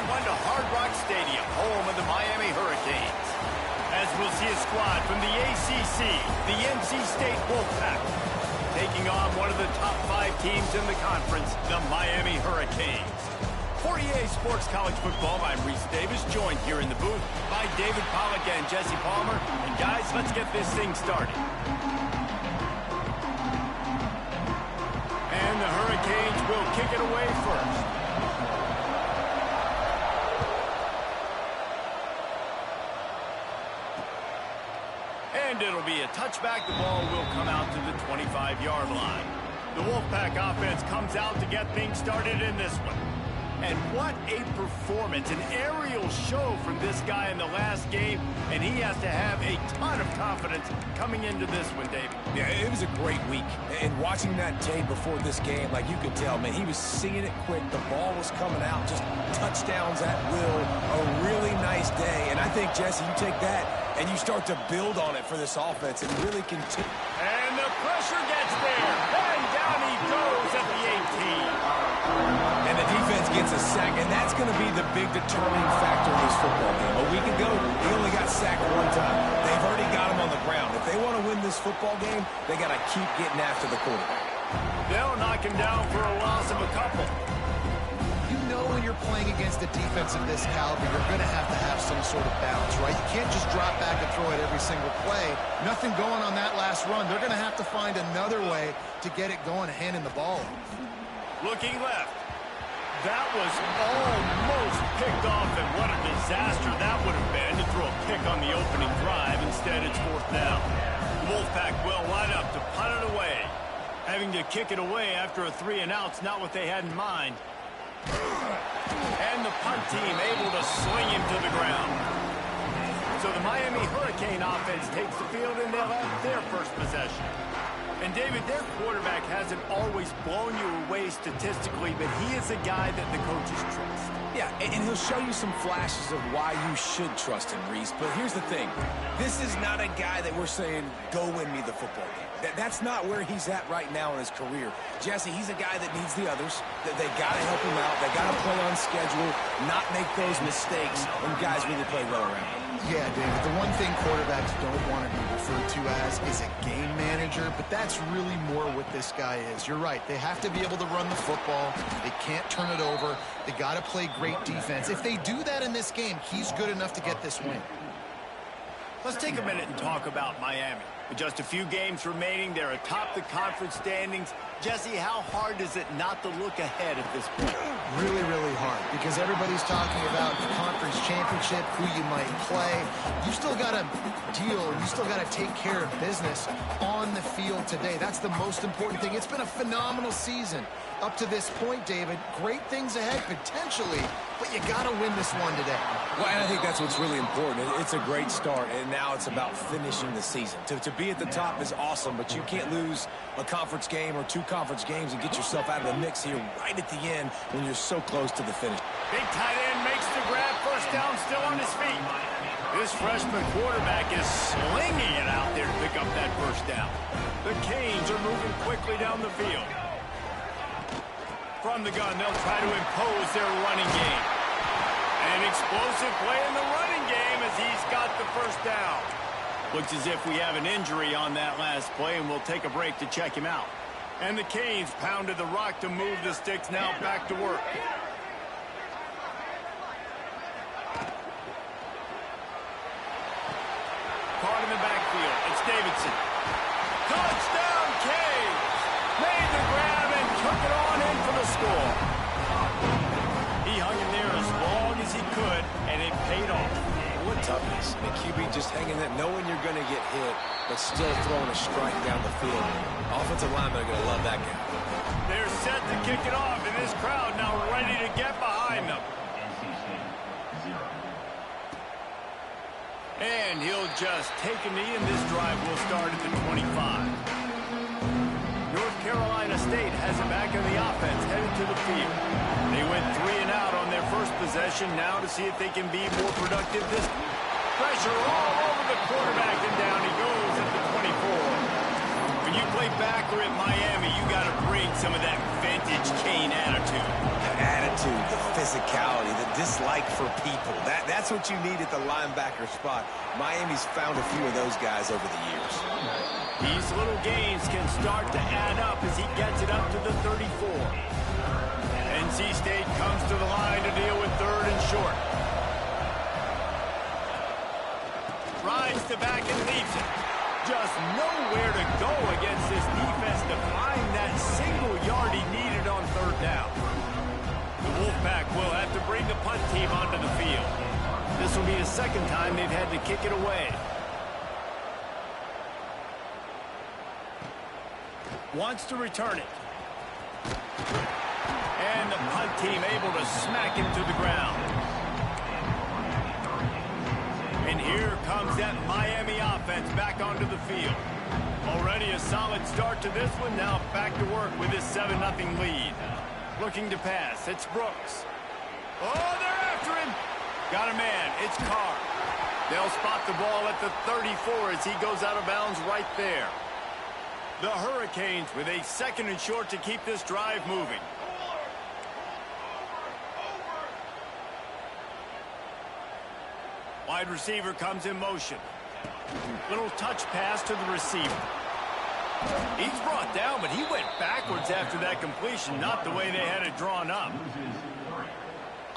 1 to Hard Rock Stadium, home of the Miami Hurricanes. As we'll see a squad from the ACC, the NC State Wolfpack, taking on one of the top 5 teams in the conference, the Miami Hurricanes. For EA Sports College Football, I'm Reese Davis, joined here in the booth by David Pollack and Jesse Palmer. And guys, let's get this thing started. And the Hurricanes will kick it away first. And it'll be a touchback. The ball will come out to the 25-yard line. The Wolfpack offense comes out to get things started in this one. And what a performance, an aerial show from this guy in the last game, and he has to have a ton of confidence coming into this one, David. Yeah, it was a great week, and watching that tape before this game, like you could tell, man, he was seeing it quick. The ball was coming out, just touchdowns at will. A really nice day, and I think, Jesse, you take that and you start to build on it for this offense and really continue. And the pressure gets there, and down he goes at the 18. And the defense gets a sack, and that's going to be the big determining factor in this football game. A week ago, he only got sacked 1 time. They've already got him on the ground. If they want to win this football game, they got to keep getting after the quarterback. They'll knock him down for a loss of a couple. You know when you're playing against a defense of this caliber, you're going to have some sort of balance, right? You can't just drop back and throw it every single play. Nothing going on that last run. They're going to have to find another way to get it going, handing the ball off. Looking left. That was almost picked off, and what a disaster that would have been to throw a pick on the opening drive. Instead, it's 4th down. The Wolfpack will line up to punt it away. Having to kick it away after a 3-and-out's not what they had in mind. And the punt team able to sling him to the ground. So the Miami Hurricane offense takes the field, and they'll have their first possession. And, David, their quarterback hasn't always blown you away statistically, but he is a guy that the coaches trust. Yeah, and he'll show you some flashes of why you should trust him, Reese. But here's the thing. This is not a guy that we're saying, go win me the football game. That's not where he's at right now in his career. Jesse, he's a guy that needs the others. They got to help him out. They got to play on schedule, not make those mistakes when guys really play well around him. Yeah, David, the one thing quarterbacks don't want to be referred to as is a game manager, but that's really more what this guy is. You're right. They have to be able to run the football. They can't turn it over. They got to play great defense. If they do that in this game, he's good enough to get this win. Let's take a minute and talk about Miami. With just a few games remaining, they're atop the conference standings. Jesse, how hard is it not to look ahead at this point? Really, really hard, because everybody's talking about the conference championship, who you might play. You still got to deal, you still got to take care of business on the field today. That's the most important thing. It's been a phenomenal season up to this point, David. Great things ahead, potentially, but you got to win this one today. Well, and I think that's what's really important. It's a great start, and now it's about finishing the season. To be at the top is awesome, but you can't lose a conference game or 2 conference games and get yourself out of the mix here right at the end when you're so close to the finish. Big tight end makes the grab, 1st down, still on his feet. This freshman quarterback is slinging it out there to pick up that 1st down. The Canes are moving quickly down the field. From the gun, they'll try to impose their running game. An explosive play in the running game as he's got the 1st down. Looks as if we have an injury on that last play, and we'll take a break to check him out. And the Canes pounded the rock to move the sticks, now back to work. Caught in the backfield. It's Davidson. Touchdown, Canes! Made the grab and took it on in for the score. He hung in there as long as he could, and it paid off. What toughness. The QB just hanging there, knowing you're going to get hit, but still throwing a strike down the field. Offensive linemen are going to love that guy. They're set to kick it off, and this crowd now ready to get behind them. And he'll just take a knee, and this drive will start at the 25. North Carolina State has it back in the offense, headed to the field. They went 3-and-out on their first possession, now to see if they can be more productive this pressure all over the quarterback, and down he goes at the 24. When you play backer at Miami, you got to bring some of that vintage Kane attitude. The attitude, the physicality, the dislike for people. That's what you need at the linebacker spot. Miami's found a few of those guys over the years. These little gains can start to add up as he gets it up to the 34. NC State comes to the line to deal with 3rd and short. Rides to back and leaves it. Just nowhere to go against this defense to find that single yard he needed on 3rd down. The Wolfpack will have to bring the punt team onto the field. This will be the 2nd time they've had to kick it away. Wants to return it. And the punt team able to smack him to the ground. And here comes that Miami offense back onto the field. Already a solid start to this one. Now back to work with this 7-0 lead. Looking to pass. It's Brooks. Oh, they're after him. Got a man. It's Carr. They'll spot the ball at the 34 as he goes out of bounds right there. The Hurricanes with a 2nd and short to keep this drive moving. Wide receiver comes in motion. Little touch pass to the receiver. He's brought down, but he went backwards after that completion, not the way they had it drawn up.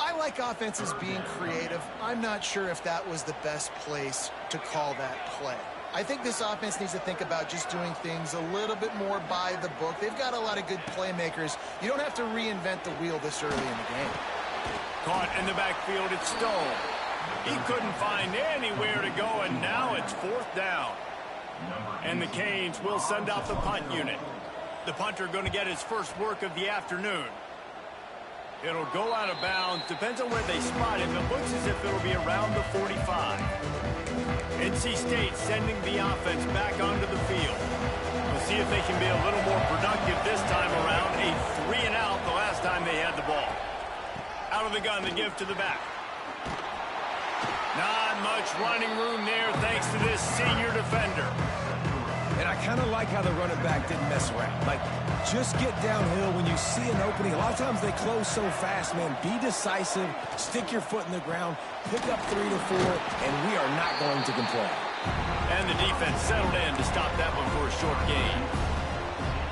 I like offenses being creative. I'm not sure if that was the best place to call that play. I think this offense needs to think about just doing things a little bit more by the book. They've got a lot of good playmakers. You don't have to reinvent the wheel this early in the game. Caught in the backfield, it's Stone. He couldn't find anywhere to go, and now it's 4th down. And the Canes will send out the punt unit. The punter going to get his first work of the afternoon. It'll go out of bounds. Depends on where they spot him. It looks as if it'll be around the 45. NC State sending the offense back onto the field. We'll see if they can be a little more productive this time around. A 3-and-out the last time they had the ball. Out of the gun, the give to the back. Not much running room there thanks to this senior defender. And I kind of like how the running back didn't mess around. Like, just get downhill when you see an opening. A lot of times they close so fast, man. Be decisive, stick your foot in the ground, pick up 3 to 4, and we are not going to complain. And the defense settled in to stop that one for a short gain.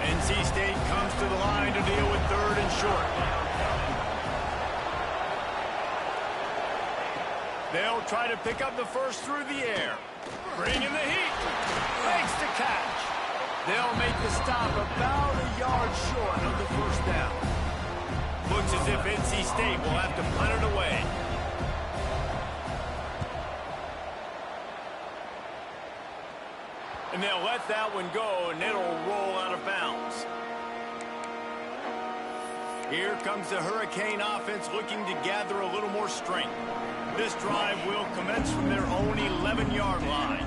NC State comes to the line to deal with 3rd and short. They'll try to pick up the first through the air. Bringing the heat. Makes the catch. They'll make the stop about a yard short of the 1st down. Looks as if NC State will have to punt it away. And they'll let that one go, and it'll roll out of bounds. Here comes the Hurricane offense looking to gather a little more strength. This drive will commence from their own 11-yard line.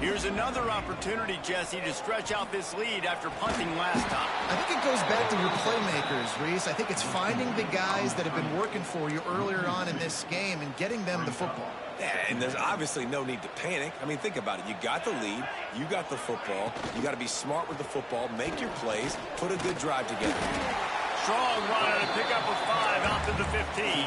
Here's another opportunity, Jesse, to stretch out this lead after punting last time. I think it goes back to your playmakers, Reese. I think it's finding the guys that have been working for you earlier on in this game and getting them the football. Yeah, and there's obviously no need to panic. I mean, think about it. You got the lead. You got the football. You got to be smart with the football, make your plays, put a good drive together. Strong run to pick up a 5 out to the 15.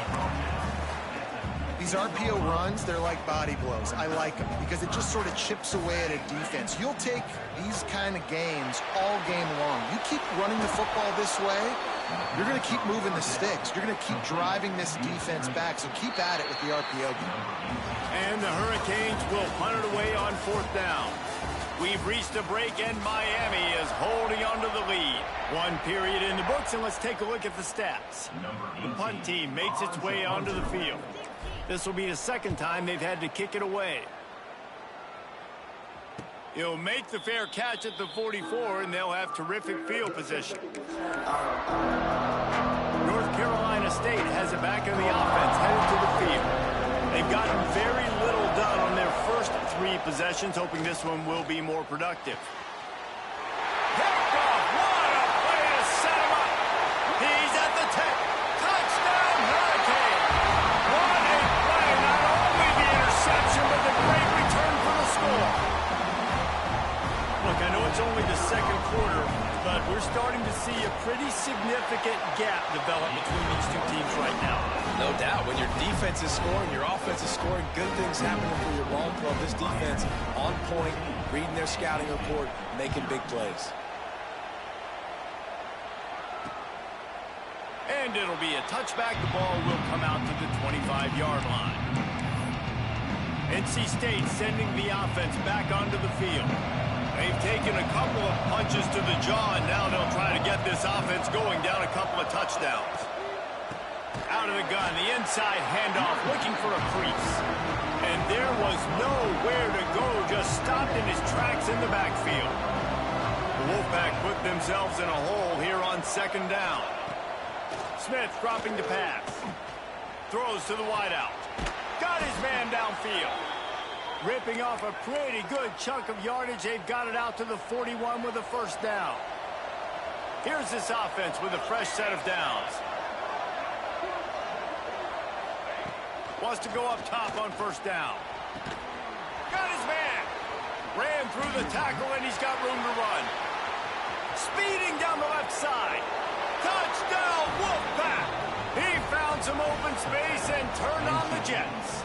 These RPO runs, they're like body blows. I like them because it just sort of chips away at a defense. You'll take these kind of games all game long. You keep running the football this way, you're going to keep moving the sticks. You're going to keep driving this defense back, so keep at it with the RPO game. And the Hurricanes will punt it away on 4th down. We've reached a break, and Miami is holding on to the lead. 1 period in the books, and let's take a look at the stats. The punt team makes its way onto the field. This will be the 2nd time they've had to kick it away. He'll make the fair catch at the 44, and they'll have terrific field position. North Carolina State has it back in the offense, headed to the field. They've gotten very little done on their first 3 possessions, hoping this one will be more productive. Picked off. What a play to set him up. He's at the 10. Touchdown, Hurricane. What a play. Not only the interception, but the great return for the score. Look, I know it's only the 2nd pretty significant gap developed between these two teams right now. No doubt. When your defense is scoring, your offense is scoring, good things happening for your ball club. This defense on point, reading their scouting report, making big plays. And it'll be a touchback. The ball will come out to the 25-yard line. NC State sending the offense back onto the field. They've taken a couple of punches to the jaw, and now they'll try to get this offense going down a couple of touchdowns. Out of the gun, the inside handoff, looking for a crease. And there was nowhere to go, just stopped in his tracks in the backfield. The Wolfpack put themselves in a hole here on second down. Smith dropping to pass. Throws to the wideout. Got his man downfield. Ripping off a pretty good chunk of yardage. They've got it out to the 41 with a first down. Here's this offense with a fresh set of downs. Wants to go up top on first down. Got his man. Ran through the tackle, and he's got room to run. Speeding down the left side. Touchdown, Wolfpack! He found some open space and turned on the Jets.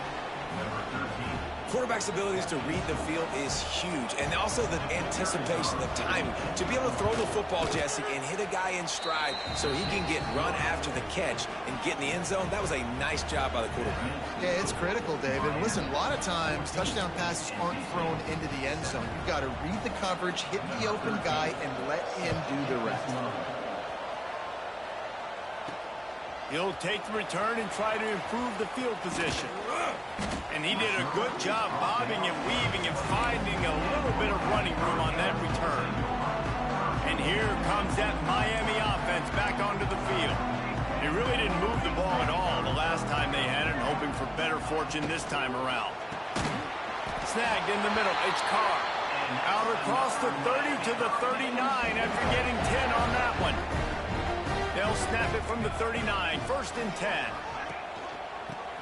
Quarterback's abilities to read the field is huge, and also the anticipation, the timing. To be able to throw the football, Jesse, and hit a guy in stride so he can get run after the catch and get in the end zone, that was a nice job by the quarterback. Yeah, it's critical, David. Listen, a lot of times touchdown passes aren't thrown into the end zone. You've got to read the coverage, hit the open guy, and let him do the rest. He'll take the return and try to improve the field position. And he did a good job bobbing and weaving and finding a little bit of running room on that return. And here comes that Miami offense back onto the field. They really didn't move the ball at all the last time they had it, hoping for better fortune this time around. Snagged in the middle. It's Carr. Out across the 30 to the 39 after getting 10 on that one. They'll snap it from the 39. First and 10.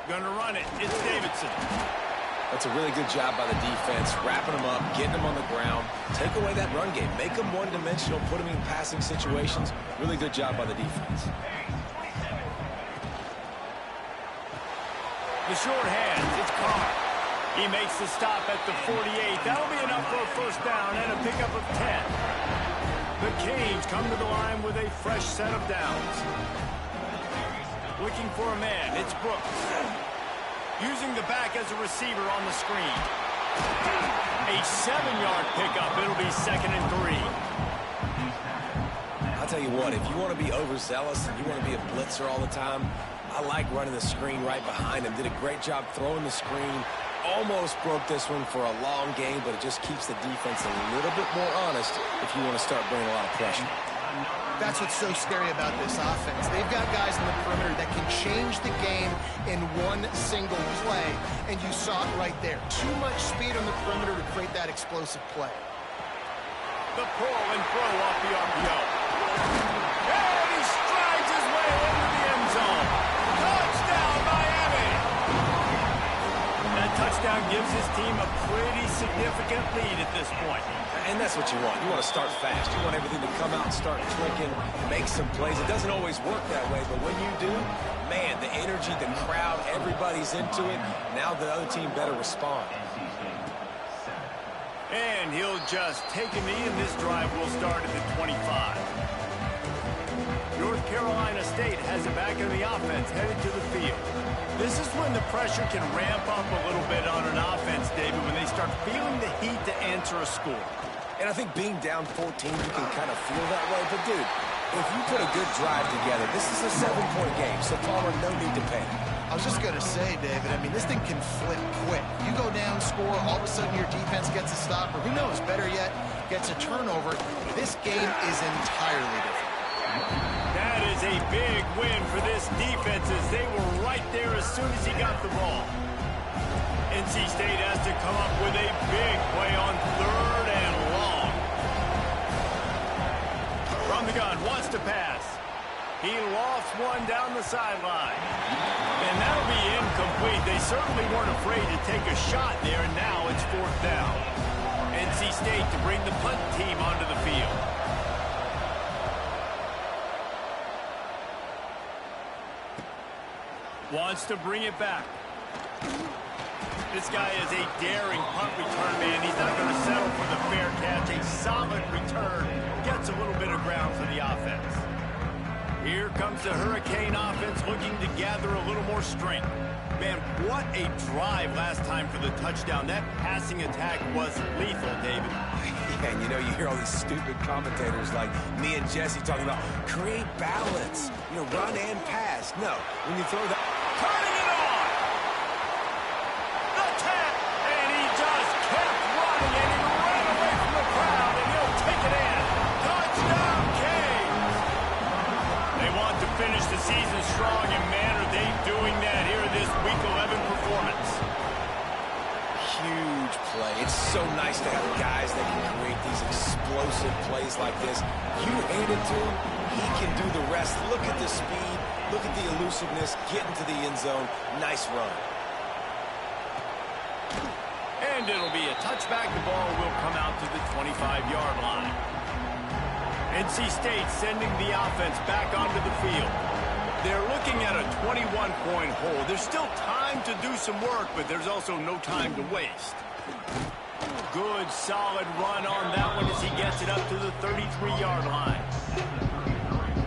Gonna run it. It's Davidson. That's a really good job by the defense, wrapping them up, getting them on the ground. Take away that run game. Make them one-dimensional, put them in passing situations. Really good job by the defense. The short hands. It's Carr. He makes the stop at the 48. That'll be enough for a first down and a pickup of 10. The Canes come to the line with a fresh set of downs. Looking for a man. It's Brooks. Using the back as a receiver on the screen. A 7-yard pickup. It'll be 2nd and 3. I'll tell you what, if you want to be overzealous and you want to be a blitzer all the time, I like running the screen right behind him. Did a great job throwing the screen. Almost broke this one for a long game, but it just keeps the defense a little bit more honest if you want to start bringing a lot of pressure. That's what's so scary about this offense. They've got guys in the perimeter that can change the game in one single play, and you saw it right there. Too much speed on the perimeter to create that explosive play. The pull and throw off the RPO. And he strides his way into the end zone. Touchdown, Miami! That touchdown gives his team a pretty significant lead at this point. And that's what you want. You want to start fast. You want everything to come out and start clicking, make some plays. It doesn't always work that way, but when you do, man, the energy, the crowd, everybody's into it. Now the other team better respond. And he'll just take a knee, and this drive will start at the 25. North Carolina State has it back in the offense, headed to the field. This is when the pressure can ramp up a little bit on an offense, David, when they start feeling the heat to answer a score. And I think being down 14, you can kind of feel that way. But, dude, if you put a good drive together, this is a 7-point game, so Palmer, no need to panic. I was just going to say, David, I mean, this thing can flip quick. You go down, score, all of a sudden your defense gets a stop, or who knows, better yet, gets a turnover. This game is entirely different. That is a big win for this defense as they were right there as soon as he got the ball. NC State has to come up with a big play on 3rd and long. From the gun, wants to pass. He lofts one down the sideline. And that'll be incomplete. They certainly weren't afraid to take a shot there, and now it's 4th down. NC State to bring the punt team onto the field. Wants to bring it back. This guy is a daring punt return man. He's not going to settle for the fair catch. A solid return. Gets a little bit of ground for the offense. Here comes the Hurricane offense looking to gather a little more strength. Man, what a drive last time for the touchdown. That passing attack was lethal, David. Yeah, and you know, you hear all these stupid commentators like me and Jesse talking about create balance, you know, run and pass. No, when you throw the... Turning it on! The tap! And he just kept running, and he ran away from the crowd, and he'll take it in. Touchdown, Canes! They want to finish the season strong, and man, are they doing that here in this Week 11 performance. Huge play. It's so nice to have guys that can create these explosive plays like this. You hand it to him, he can do the rest. Look at the speed. Look at the elusiveness. Getting to the end zone. Nice run. And it'll be a touchback. The ball will come out to the 25-yard line. NC State sending the offense back onto the field. They're looking at a 21-point hole. There's still time to do some work, but there's also no time to waste. Good, solid run on that one as he gets it up to the 33-yard line.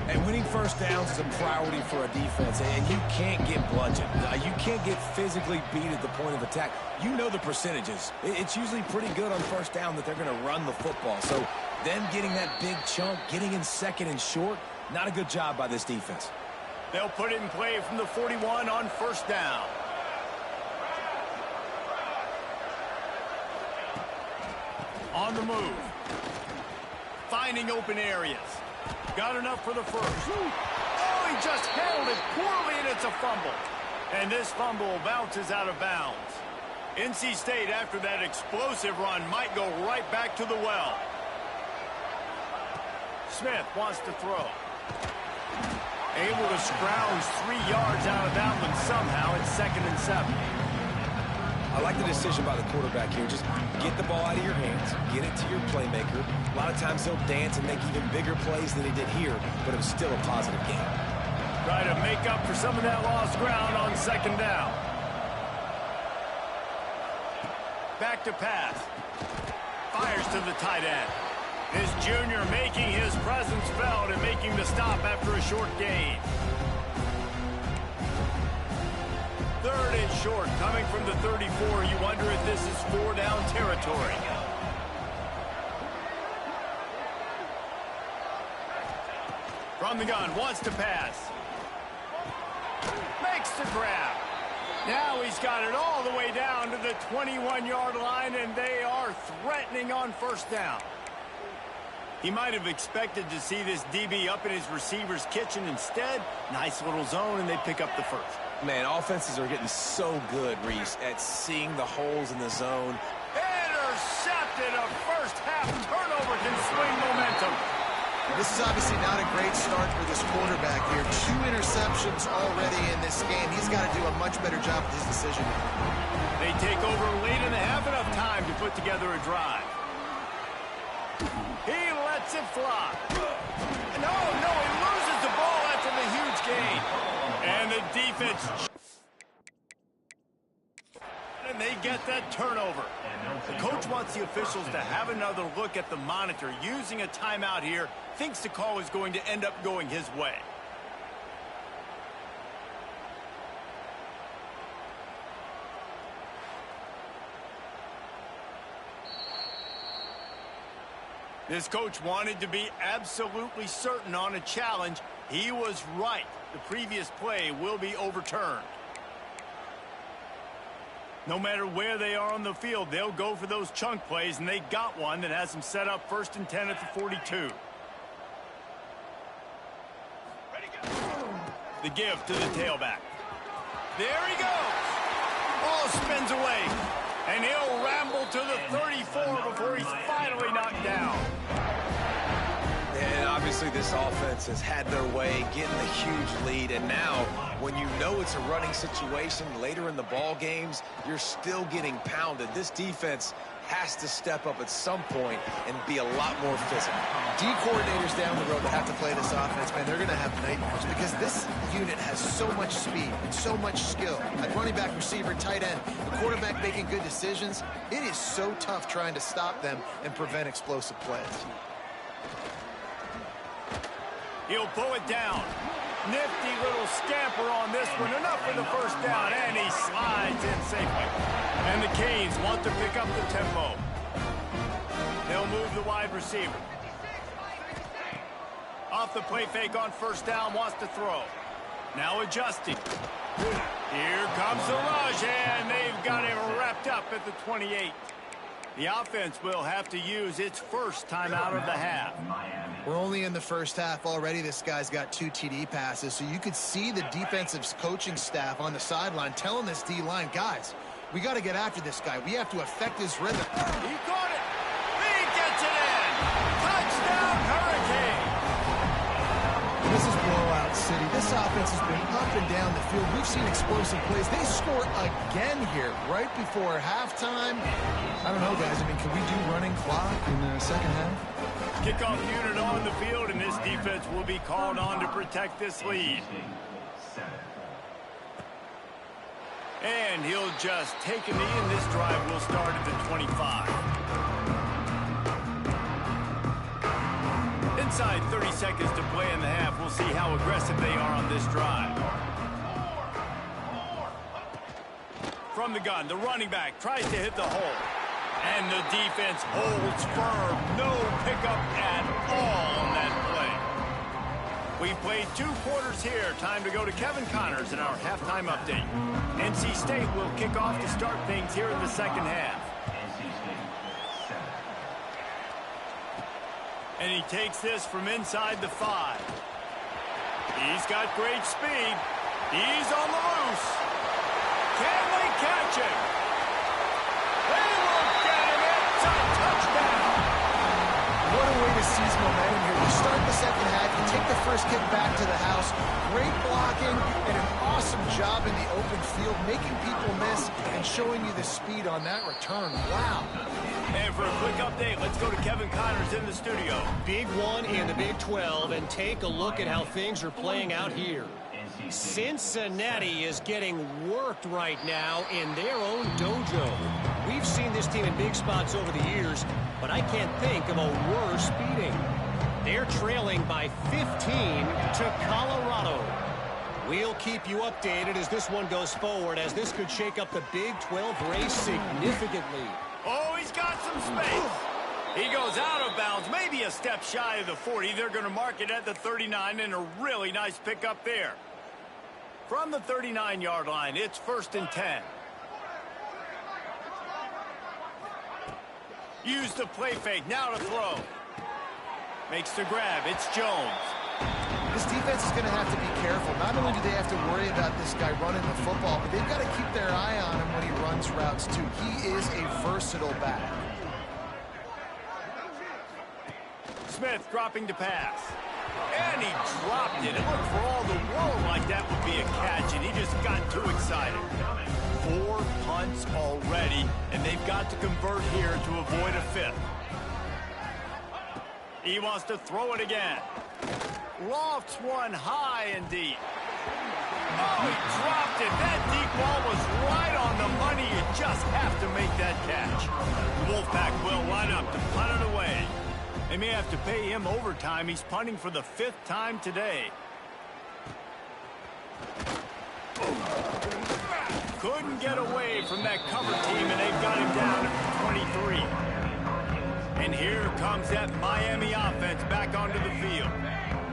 And winning first downs is a priority for a defense, and you can't get bludgeoned. You can't get physically beat at the point of attack. You know the percentages. It's usually pretty good on first down that they're going to run the football. So them getting that big chunk, getting in second and short, not a good job by this defense. They'll put it in play from the 41 on first down. On the move. Finding open areas. Got enough for the first. Oh, he just handled it poorly, and it's a fumble. And this fumble bounces out of bounds. NC State, after that explosive run, might go right back to the well. Smith wants to throw. Able to scrounge 3 yards out of that one somehow. It's 2nd and 7. I like the decision by the quarterback here. Just get the ball out of your hands, get it to your playmaker. A lot of times he'll dance and make even bigger plays than he did here, but it was still a positive game. Try to make up for some of that lost ground on 2nd down. Back to pass. Fires to the tight end. This junior making his presence felt and making the stop after a short gain. 3rd and short, coming from the 34. You wonder if this is 4-down territory. From the gun, wants to pass. Makes the grab. Now he's got it all the way down to the 21-yard line, and they are threatening on first down. He might have expected to see this DB up in his receiver's kitchen. Instead, nice little zone, and they pick up the first. Man, offenses are getting so good, Reese, at seeing the holes in the zone. Intercepted. A first-half turnover can swing momentum. This is obviously not a great start for this quarterback here. 2 interceptions already in this game. He's got to do a much better job with his decision. They take over late in the half, enough time to put together a drive. He lets it fly. No, he loses the ball after the huge gain. And the defense. And they get that turnover. The coach wants the officials to have another look at the monitor. Using a timeout here, thinks the call is going to end up going his way. This coach wanted to be absolutely certain on a challenge. He was right. The previous play will be overturned. No matter where they are on the field, they'll go for those chunk plays, and they got one that has them set up 1st and 10 at the 42. The give to the tailback. There he goes. Ball spins away, and he'll ramble to the 34 before he's finally knocked down. And obviously this offense has had their way, getting a huge lead. And now, when you know it's a running situation later in the ball games, you're still getting pounded. This defense has to step up at some point and be a lot more physical. D coordinators down the road that have to play this offense, man, they're going to have nightmares because this unit has so much speed and so much skill. Like running back, receiver, tight end, the quarterback making good decisions. It is so tough trying to stop them and prevent explosive plays. He'll pull it down. Nifty little scamper on this one. Enough for the first down, and he slides in safely. And the Canes want to pick up the tempo. They'll move the wide receiver. Off the play fake on first down, wants to throw. Now adjusting. Here comes the rush, and they've got him wrapped up at the 28. The offense will have to use its first time out of the half. We're only in the first half already. This guy's got 2 TD passes, so you could see the defensive coaching staff on the sideline telling this D-line, guys, we got to get after this guy. We have to affect his rhythm. He caught it. He gets it in. Touchdown, Hurricane. This is blowout city. This offense has been up and down the field. We've seen explosive plays. They score again here right before halftime. I don't know, guys. I mean, can we do running clock in the second half? Kickoff unit on the field, and this defense will be called on to protect this lead. And he'll just take a knee, and this drive will start at the 25. Inside 30 seconds to play in the half. We'll see how aggressive they are on this drive. From the gun, the running back tries to hit the hole. And the defense holds firm. No pickup at all on that play. We played 2 quarters here. Time to go to Kevin Connors in our halftime update. NC State will kick off to start things here in the second half. And he takes this from inside the 5. He's got great speed. He's on the loose. Can they catch him? They will get him. It's a touchdown. What a way to seize momentum here. You start the second half, you take the first kick back to the house. Great blocking and an awesome job in the open field, making people miss and showing you the speed on that return. Wow. And for a quick update, let's go to Kevin Connors in the studio. Big one in the Big 12, and take a look at how things are playing out here. Cincinnati is getting worked right now in their own dojo. We've seen this team in big spots over the years, but I can't think of a worse beating. They're trailing by 15 to Colorado. We'll keep you updated as this one goes forward, as this could shake up the Big 12 race significantly. Oh, he's got some space. He goes out of bounds, maybe a step shy of the 40. They're going to mark it at the 39, and a really nice pickup there. From the 39-yard line, it's 1st and 10. Use the play fake, now to throw. Makes the grab, it's Jones. This defense is going to have to be careful. Not only do they have to worry about this guy running the football, but they've got to keep their eye on him when he runs routes, too. He is a versatile back. Smith dropping to pass. And he dropped it. It looked for all the world like that would be a catch, and he just got too excited. 4 punts already, and they've got to convert here to avoid a 5th. He wants to throw it again. Lofts one high and deep. Oh, he dropped it. That deep ball was right on the money. You just have to make that catch. The Wolfpack will line up to punt it away. They may have to pay him overtime. He's punting for the 5th time today. Couldn't get away from that cover team, and they've got him down at the 23. And here comes that Miami offense back onto the field.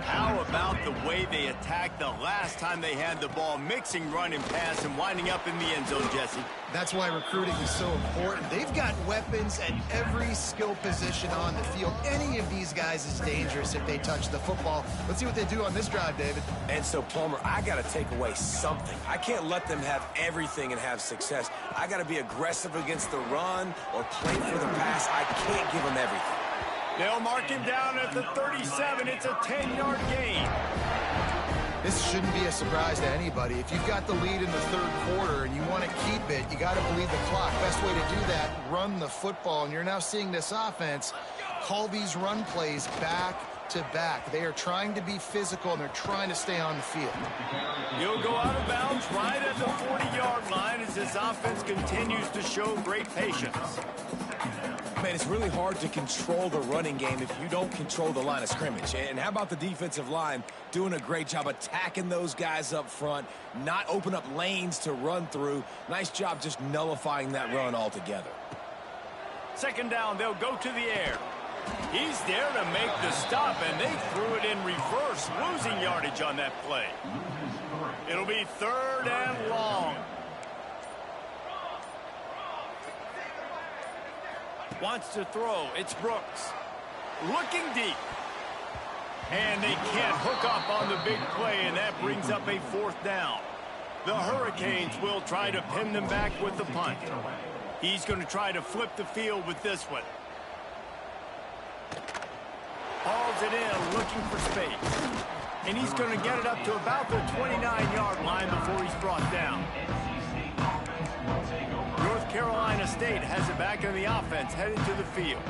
How about the way they attacked the last time they had the ball, mixing run and pass and winding up in the end zone, Jesse? That's why recruiting is so important. They've got weapons at every skill position on the field. Any of these guys is dangerous if they touch the football. Let's see what they do on this drive, David. And so, Palmer, I got to take away something. I can't let them have everything and have success. I got to be aggressive against the run or play for the pass. I can't give them everything. They'll mark him down at the 37. It's a 10-yard gain. This shouldn't be a surprise to anybody. If you've got the lead in the third quarter and you want to keep it, you got to bleed the clock. Best way to do that, run the football. And you're now seeing this offense call these run plays back to back. They are trying to be physical, and they're trying to stay on the field. He'll go out of bounds right at the 40-yard line as this offense continues to show great patience. Man, it's really hard to control the running game if you don't control the line of scrimmage. And how about the defensive line doing a great job attacking those guys up front, not open up lanes to run through. Nice job just nullifying that run altogether. Second down, they'll go to the air. He's there to make the stop, and they threw it in reverse, losing yardage on that play. It'll be third and long. Wants to throw. It's Brooks. Looking deep. And they can't hook up on the big play, and that brings up a fourth down. The Hurricanes will try to pin them back with the punt. He's going to try to flip the field with this one. Hauls it in, looking for space. And he's going to get it up to about the 29-yard line before he's brought down. North Carolina State has it back in the offense, headed to the field.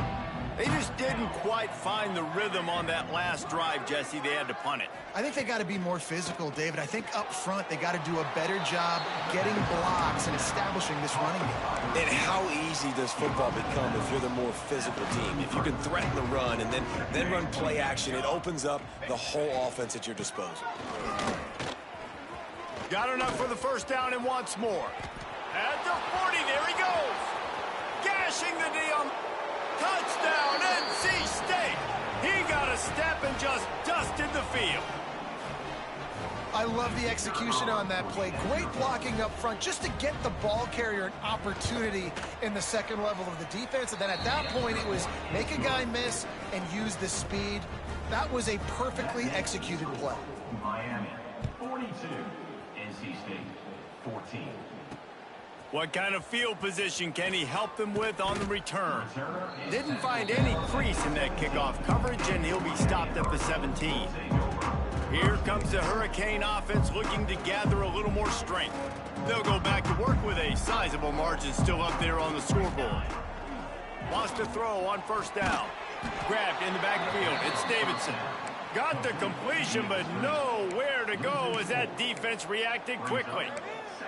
They just didn't quite find the rhythm on that last drive, Jesse. They had to punt it. I think they got to be more physical, David. I think up front they got to do a better job getting blocks and establishing this running game. And how easy does football become if you're the more physical team? If you can threaten the run and then run play action, it opens up the whole offense at your disposal. Got enough for the first down and wants more. At the 40, there he goes. Gashing the D on touchdown, NC State. He got a step and just dusted the field. I love the execution on that play. Great blocking up front just to get the ball carrier an opportunity in the second level of the defense. And then at that point, it was make a guy miss and use the speed. That was a perfectly executed play. Miami, 42. NC State, 14. What kind of field position can he help them with on the return? Didn't find any crease in that kickoff coverage, and he'll be stopped at the 17. Here comes the Hurricane offense looking to gather a little more strength. They'll go back to work with a sizable margin still up there on the scoreboard. Wants to throw on first down. Grabbed in the backfield. It's Davidson. Got the completion, but nowhere to go as that defense reacted quickly.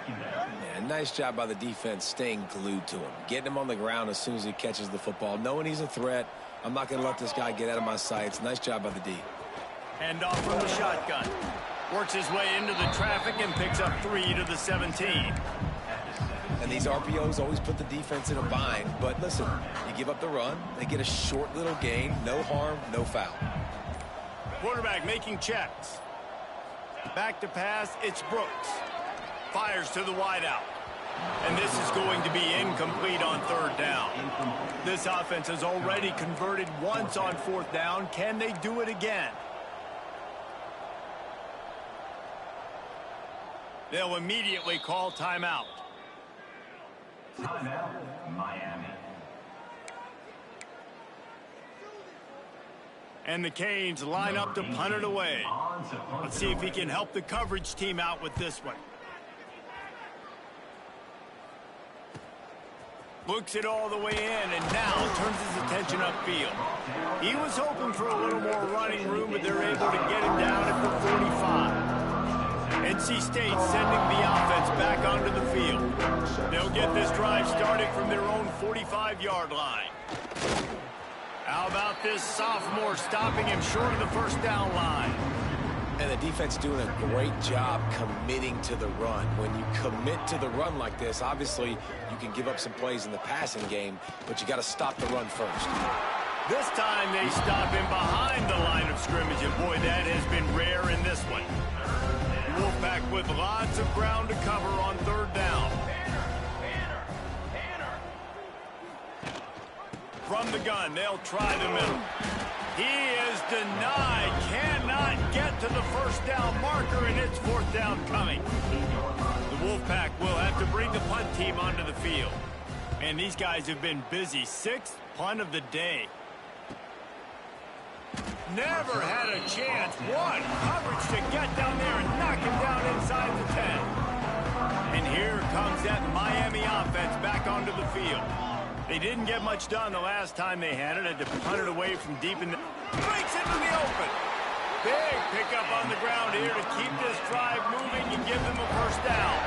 Yeah, nice job by the defense staying glued to him. Getting him on the ground as soon as he catches the football. Knowing he's a threat, I'm not going to let this guy get out of my sights. Nice job by the D. Hand off from the shotgun. Works his way into the traffic and picks up 3 to the 17. And these RPOs always put the defense in a bind. But listen, you give up the run, they get a short little gain. No harm, no foul. Quarterback making checks. Back to pass, it's Brooks. Fires to the wideout. And this is going to be incomplete on third down. This offense has already converted once on fourth down. Can they do it again? They'll immediately call timeout. Timeout, Miami. And the Canes line up to punt it away. Let's see if he can help the coverage team out with this one. Looks it all the way in, and now turns his attention upfield. He was hoping for a little more running room, but they're able to get him down at the 45. NC State sending the offense back onto the field. They'll get this drive started from their own 45-yard line. How about this sophomore stopping him short of the first down line? And the defense doing a great job committing to the run. When you commit to the run like this, obviously you can give up some plays in the passing game, but you got to stop the run first. This time they stop him behind the line of scrimmage, and boy, that has been rare in this one. Wolfpack with lots of ground to cover on third down. From the gun, they'll try the middle. He is denied, cannot get to the first down marker, and it's fourth down coming. The Wolfpack will have to bring the punt team onto the field. And these guys have been busy. 6th punt of the day. Never had a chance. What coverage to get down there and knock him down inside the 10. And here comes that Miami offense back onto the field. They didn't get much done the last time they had it. Had to punt it away from deep in the... Breaks into the open. Big pickup on the ground here to keep this drive moving and give them a first down.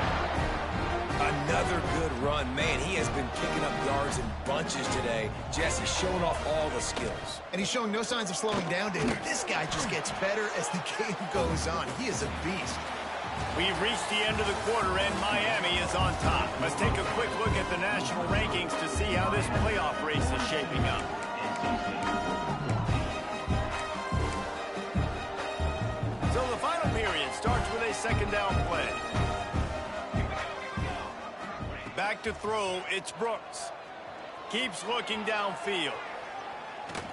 Another good run. Man, he has been picking up yards in bunches today. Jesse showing off all the skills. And he's showing no signs of slowing down, David. This guy just gets better as the game goes on. He is a beast. We've reached the end of the quarter, and Miami is on top. Let's take a quick look at the national rankings to see how this playoff race is shaping up. So the final period starts with a second down play. Back to throw, it's Brooks. Keeps looking downfield.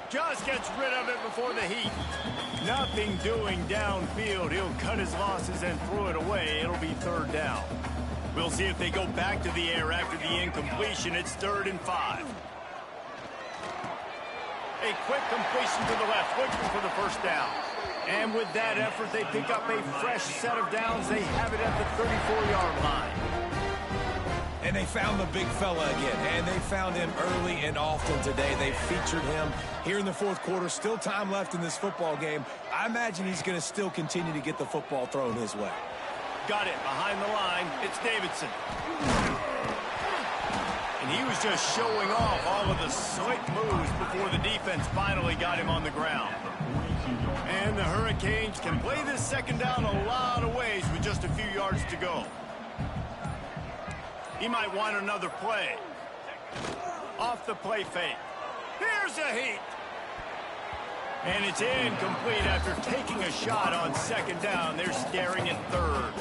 Just gets rid of it before the heat. Nothing doing downfield. He'll cut his losses and throw it away. It'll be third down. We'll see if they go back to the air after the incompletion. It's 3rd and 5. A quick completion to the left, looking for the first down. And with that effort, they pick up a fresh set of downs. They have it at the 34-yard line. And they found the big fella again, and they found him early and often today. They featured him here in the fourth quarter. Still time left in this football game. I imagine he's going to still continue to get the football thrown his way. Got it behind the line. It's Davidson. And he was just showing off all of the slick moves before the defense finally got him on the ground. And the Hurricanes can play this second down a lot of ways with just a few yards to go. He might want another play. Off the play fake. Here's a heat. And it's incomplete after taking a shot on second down. They're staring at third.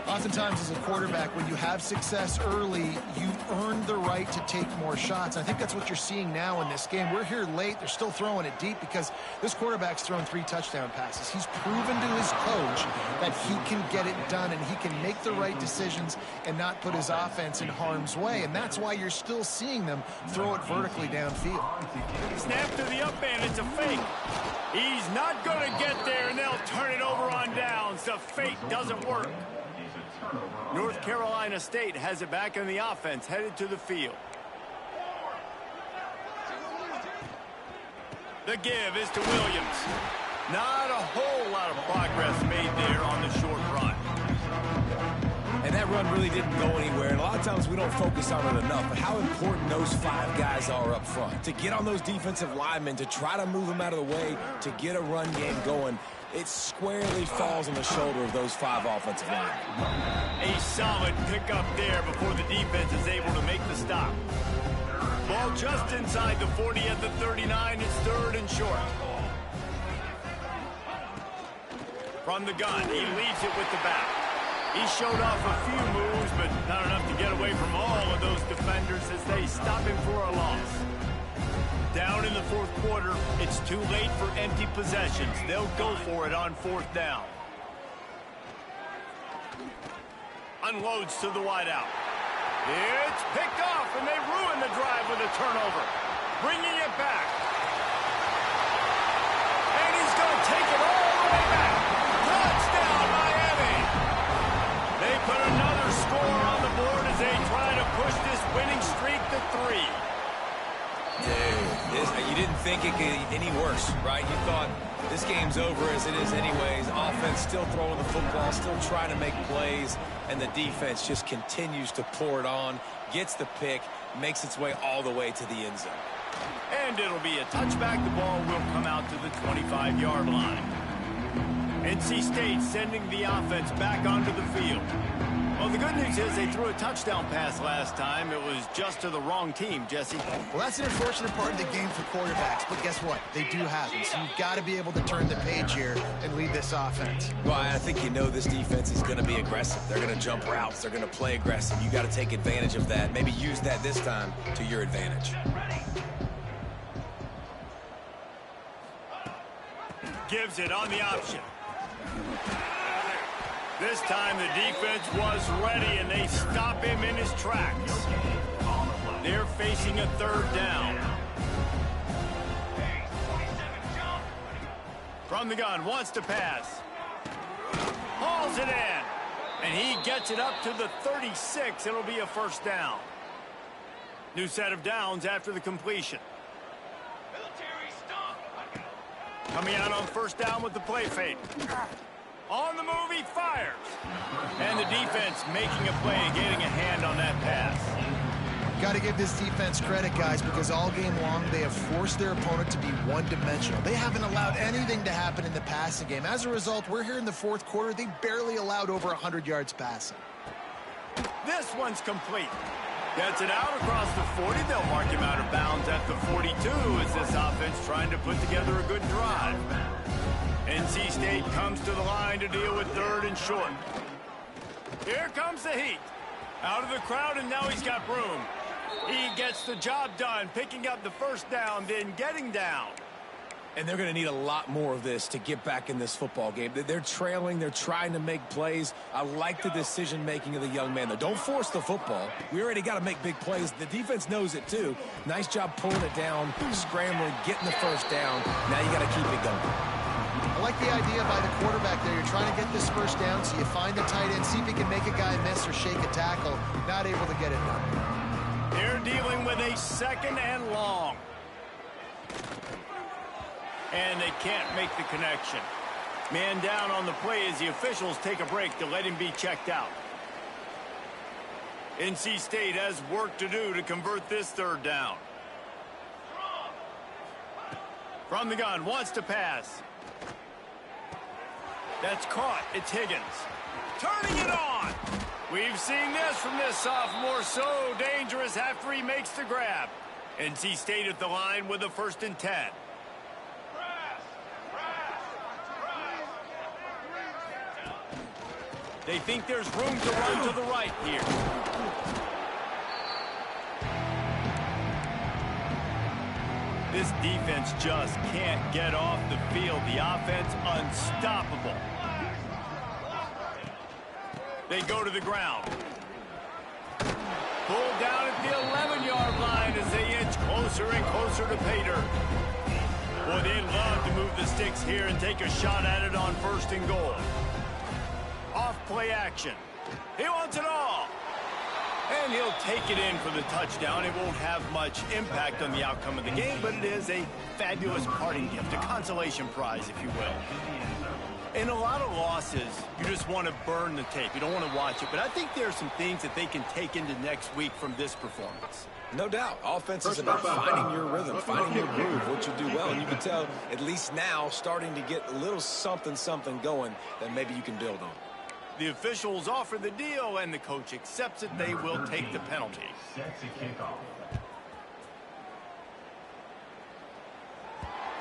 Oftentimes as a quarterback, when you have success early, you earn the right to take more shots. I think that's what you're seeing now in this game. We're here late. They're still throwing it deep because this quarterback's thrown 3 touchdown passes. He's proven to his coach that he can get it done and he can make the right decisions and not put his offense in harm's way. And that's why you're still seeing them throw it vertically downfield. Snap to the up man. It's a fake. He's not going to get there, and they'll turn it over on downs. The fake doesn't work. North Carolina State has it back in the offense, headed to the field. The give is to Williams. Not a whole lot of progress made there on the short run. And that run really didn't go anywhere. And a lot of times we don't focus on it enough. But how important those 5 guys are up front. To get on those defensive linemen, to try to move them out of the way, to get a run game going. It squarely falls on the shoulder of those 5 offensive linemen. A solid pickup there before the defense is able to make the stop. Ball just inside the 40 at the 39. It's 3rd and short. From the gun, he leads it with the back. He showed off a few moves, but not enough to get away from all of those defenders as they stop him for a loss. Down in the fourth quarter, it's too late for empty possessions. They'll go for it on 4th down. Unloads to the wideout. It's picked off, and they ruin the drive with a turnover. Bringing it back. And he's going to take it all the way back. Touchdown, Miami. They put another score on the board as they try to push this winning streak to 3. Dude, you didn't think it could get any worse, right? You thought this game's over as it is anyways. Offense still throwing the football, still trying to make plays, and the defense just continues to pour it on, gets the pick, makes its way all the way to the end zone. And it'll be a touchback. The ball will come out to the 25-yard line. NC State sending the offense back onto the field. Well, the good news is they threw a touchdown pass last time. It was just to the wrong team, Jesse. Well, that's an unfortunate part of the game for quarterbacks, but guess what? They do happen. So you've got to be able to turn the page here and lead this offense. Well, I think you know this defense is going to be aggressive. They're going to jump routes. They're going to play aggressive. You got to take advantage of that. Maybe use that this time to your advantage. Gives it on the option. This time the defense was ready, and they stop him in his tracks. They're facing a 3rd down. From the gun, wants to pass. Hauls it in. And he gets it up to the 36. It'll be a first down. New set of downs after the completion. Coming out on first down with the play fake. On the move, he fires. And the defense making a play and getting a hand on that pass. Got to give this defense credit, guys, because all game long they have forced their opponent to be one-dimensional. They haven't allowed anything to happen in the passing game. As a result, we're here in the fourth quarter. They barely allowed over 100 yards passing. This one's complete. Gets it out across the 40. They'll mark him out of bounds at the 42 as this offense trying to put together a good drive. NC State comes to the line to deal with third and short. Here comes the heat. Out of the crowd, and now he's got room. He gets the job done, picking up the first down, then getting down. And they're going to need a lot more of this to get back in this football game. They're trailing. They're trying to make plays. I like the decision-making of the young man, though. Don't force the football. We already got to make big plays. The defense knows it, too. Nice job pulling it down, scrambling, getting the first down. Now you got to keep it going. I like the idea by the quarterback there. You're trying to get this first down, so you find the tight end, see if he can make a guy miss or shake a tackle. Not able to get it done. They're dealing with a second and long. And they can't make the connection. Man down on the play as the officials take a break to let him be checked out. NC State has work to do to convert this third down. From the gun, wants to pass. That's caught. It's Higgins. Turning it on. We've seen this from this sophomore. So dangerous after he makes the grab. NC State at the line with a 1st and 10. They think there's room to run to the right here. This defense just can't get off the field. The offense unstoppable. They go to the ground. Pulled down at the 11-yard line as they inch closer and closer to pay dirt. Boy, they'd love to move the sticks here and take a shot at it on 1st and goal. Off play action. He wants it all. And he'll take it in for the touchdown. It won't have much impact on the outcome of the game, but it is a fabulous parting gift, a consolation prize, if you will. In a lot of losses, you just want to burn the tape. You don't want to watch it. But I think there are some things that they can take into next week from this performance. No doubt. Offense is about finding your rhythm, finding your groove, what you do well. And you can tell, at least now, starting to get a little something going that maybe you can build on. The officials offer the deal, and the coach accepts it. They will take the penalty.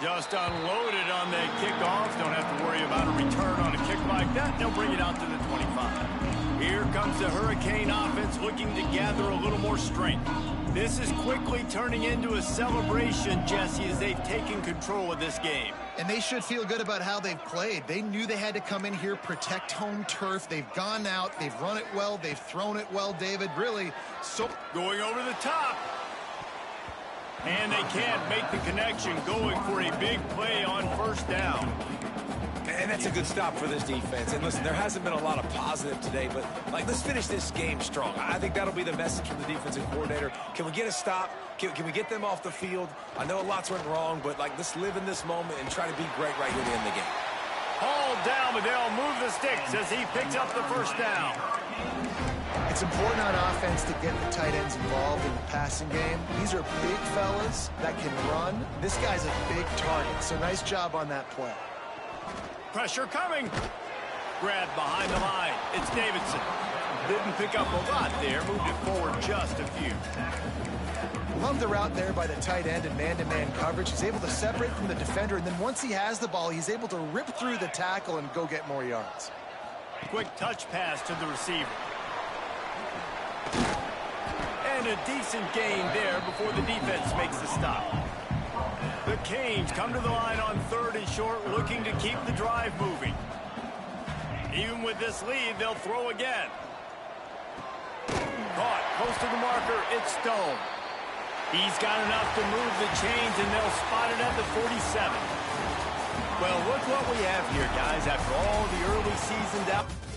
Just unloaded on the kickoff. Don't have to worry about a return on a kick like that. They'll bring it out to the 25. Here comes the Hurricane offense looking to gather a little more strength. This is quickly turning into a celebration, Jesse, as they've taken control of this game. And they should feel good about how they've played. They knew they had to come in here, protect home turf. They've gone out, they've run it well, they've thrown it well, David. Really, so going over the top. And they can't make the connection, going for a big play on 1st down. And that's a good stop for this defense. And listen, there hasn't been a lot of positive today, but let's finish this game strong. I think that'll be the message from the defensive coordinator. Can we get a stop? Can we get them off the field? I know a lot's went wrong, but let's live in this moment and try to be great right here to end the game. Hauled down, but they'll move the sticks as he picks up the 1st down. It's important on offense to get the tight ends involved in the passing game. These are big fellas that can run. This guy's a big target, so nice job on that play. Pressure coming. Grab behind the line. It's Davidson. Didn't pick up a lot there. Moved it forward just a few. Love the route there by the tight end and man-to-man coverage. He's able to separate from the defender, and then once he has the ball, he's able to rip through the tackle and go get more yards. Quick touch pass to the receiver. And a decent gain there before the defense makes the stop. The Canes come to the line on 3rd and short, looking to keep the drive moving. Even with this lead, they'll throw again. Caught close to the marker. It's Stone. He's got enough to move the chains, and they'll spot it at the 47. Well, look what we have here, guys. After all the early season doubt.